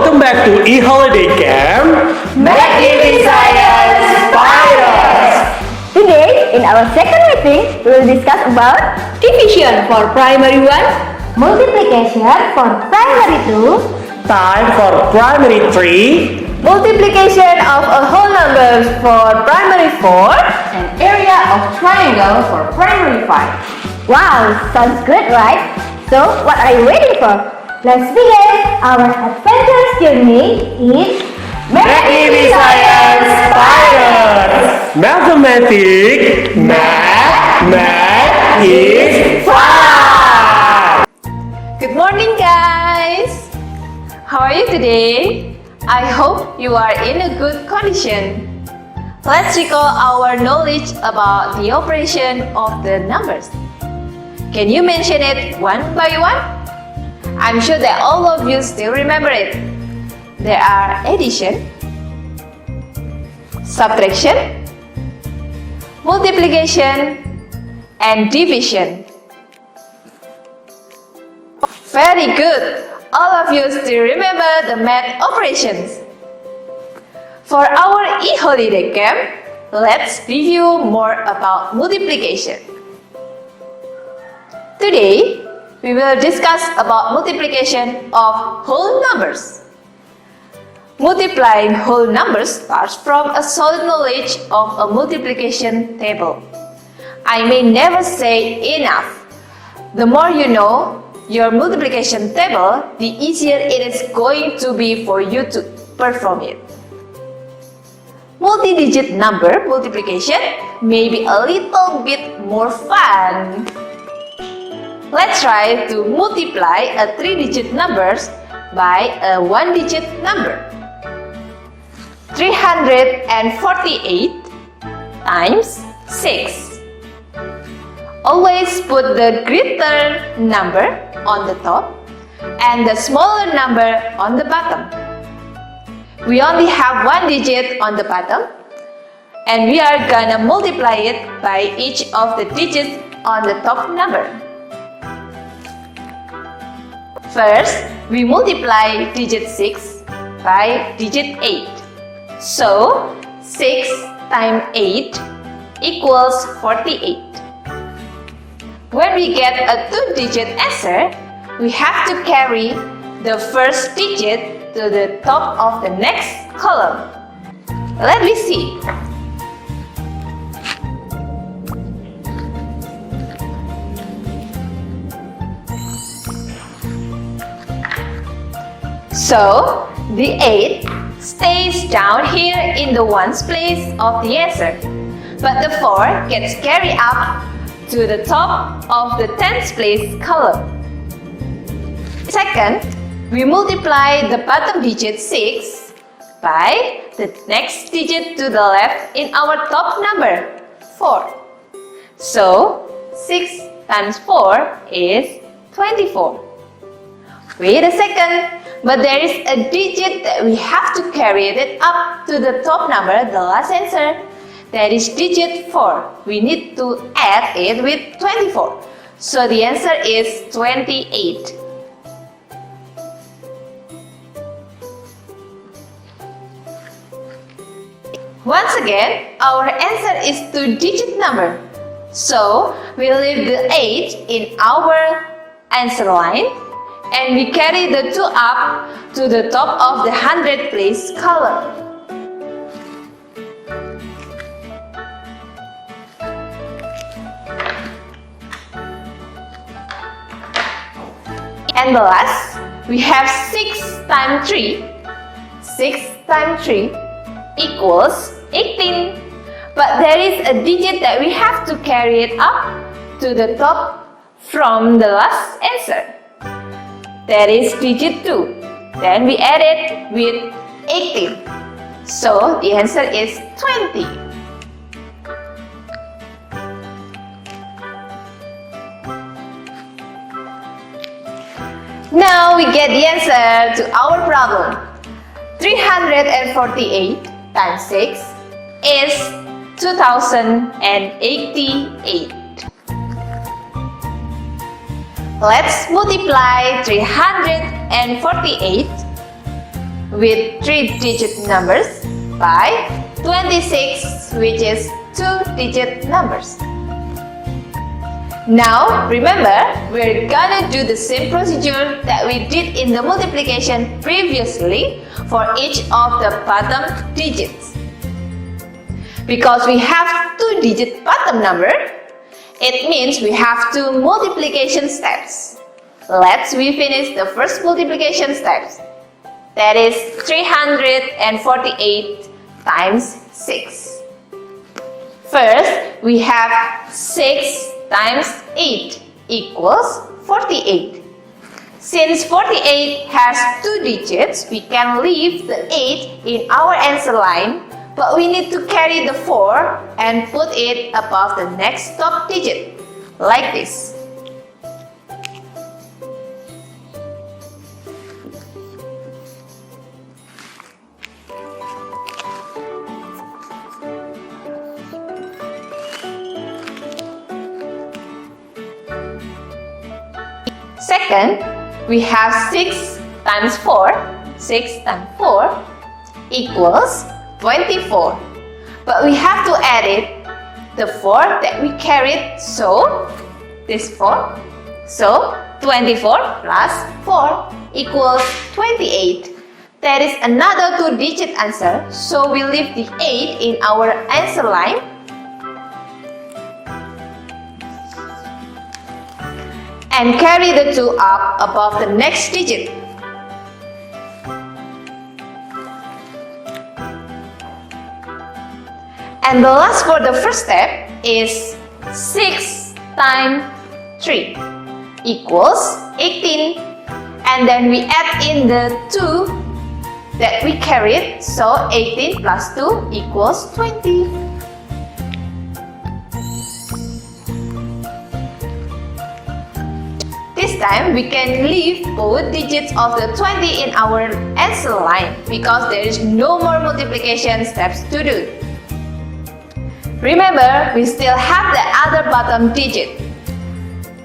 Welcome back to e-holiday camp, Magnifiscience, 𝝅rates! Today, in our second meeting, we will discuss about Division for primary 1, multiplication for primary 2, time for primary 3, multiplication of a whole numbers for primary 4, and area of triangle for primary 5. Wow, sounds good, right? So, what are you waiting for? Let's begin our adventurous journey in Magnifiscience, 𝝅rates! Mathematics, math is fun! Good morning, guys! How are you today? I hope you are in a good condition. Let's recall our knowledge about the operation of the numbers. Can you mention it one by one? I'm sure that all of you still remember it. There are addition, subtraction, multiplication, and division. Very good! All of you still remember the math operations. For our e-holiday camp, let's review more about multiplication. Today, we will discuss about multiplication of whole numbers. Multiplying whole numbers starts from a solid knowledge of a multiplication table. I may never say enough. The more you know your multiplication table, the easier it is going to be for you to perform it. Multi-digit number multiplication may be a little bit more fun. Let's try to multiply a 3-digit numbers by a 1-digit number. 348 times 6. Always put the greater number on the top and the smaller number on the bottom. We only have 1 digit on the bottom, and we are gonna multiply it by each of the digits on the top number. First, we multiply digit 6 by digit 8. So, 6 times 8 equals 48. When we get a 2-digit answer, we have to carry the first digit to the top of the next column. Let me see. So, the 8 stays down here in the ones place of the answer, but the 4 gets carried up to the top of the tens place column. Second, we multiply the bottom digit 6 by the next digit to the left in our top number, 4. So, 6 times 4 is 24. Wait a second, but there is a digit that we have to carry it up to the top number, the last answer. That is digit 4. We need to add it with 24. So the answer is 28. Once again, our answer is 2-digit number. So we leave the 8 in our answer line, and we carry the 2 up to the top of the 100 place column. And the last, we have 6 times 3. 6 times 3 equals 18. But there is a digit that we have to carry it up to the top from the last answer. That is digit 2. Then we add it with 18. So the answer is 20. Now we get the answer to our problem. 348 times 6 is 2088. Let's multiply 348 with 3-digit numbers by 26, which is 2-digit numbers. Now, remember, we're gonna do the same procedure that we did in the multiplication previously for each of the bottom digits. Because we have 2-digit bottom number, it means we have 2 multiplication steps. Let's finish the first multiplication steps. That is 348 times 6. First, we have 6 times 8 equals 48. Since 48 has 2 digits, we can leave the 8 in our answer line, but we need to carry the 4 and put it above the next top digit, like this. Second, we have 6 times 4. 6 times 4 equals 24. But we have to add it, the 4 that we carried, so this 4. So 24 plus 4 equals 28. That is another 2-digit answer, so we leave the 8 in our answer line. And carry the 2 up above the next digit. And the last for the first step is 6 times 3 equals 18. And then we add in the 2 that we carried, so 18 plus 2 equals 20. This time, we can leave both digits of the 20 in our answer line because there is no more multiplication steps to do. Remember, we still have the other bottom digit,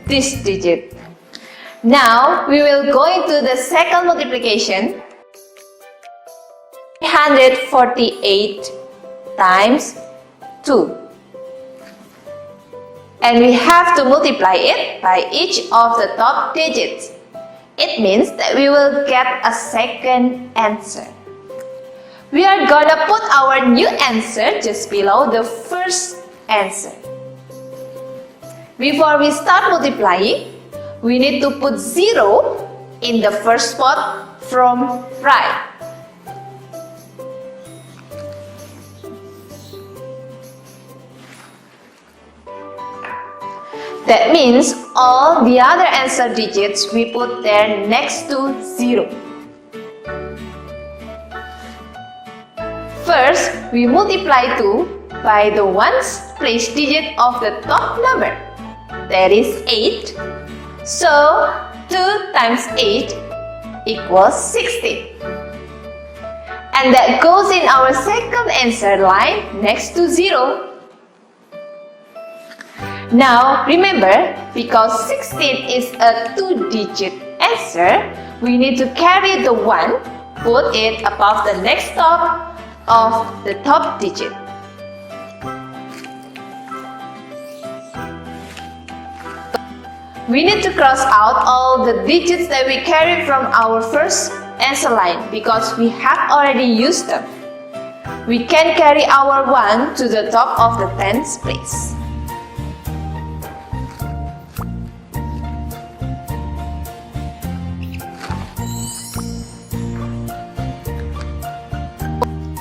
this digit. Now, we will go into the second multiplication. 348 times 2. And we have to multiply it by each of the top digits. It means that we will get a second answer. We are gonna put our new answer just below the first answer. Before we start multiplying, we need to put 0 in the first spot from right. That means all the other answer digits we put there next to 0. First, we multiply 2 by the ones place digit of the top number. That is 8. So, 2 times 8 equals 16. And that goes in our second answer line next to 0. Now, remember, because 16 is a 2-digit answer, we need to carry the 1, put it above the next top of the top digit. We need to cross out all the digits that we carried from our first answer line because we have already used them. We can carry our 1 to the top of the tens place.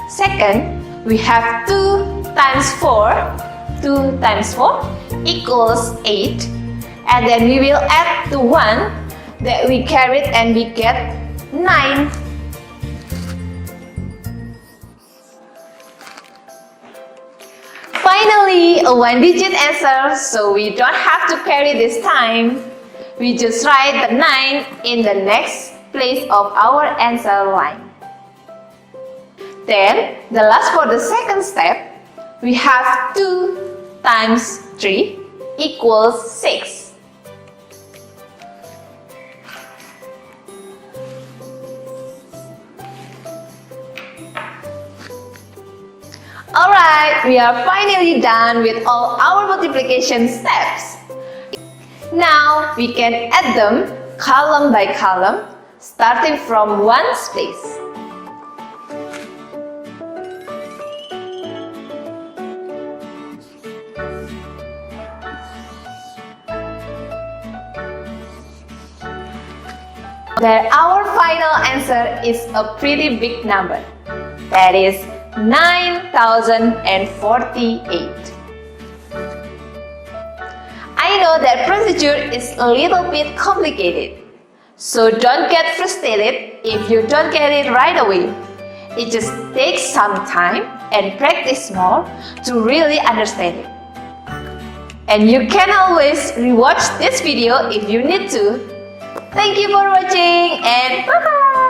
Second, we have 2 times 4. 2 times 4 equals 8. And then we will add the 1 that we carried and we get 9. Finally, a 1-digit answer, so we don't have to carry this time. We just write the 9 in the next place of our answer line. Then, the last for the second step, we have 2 times 3 equals 6. Alright, we are finally done with all our multiplication steps. Now we can add them column by column, starting from ones place. There, our final answer is a pretty big number. That is 9,048. I know that procedure is a little bit complicated, so don't get frustrated if you don't get it right away. It just takes some time and practice more to really understand it. And you can always rewatch this video if you need to. Thank you for watching and bye-bye!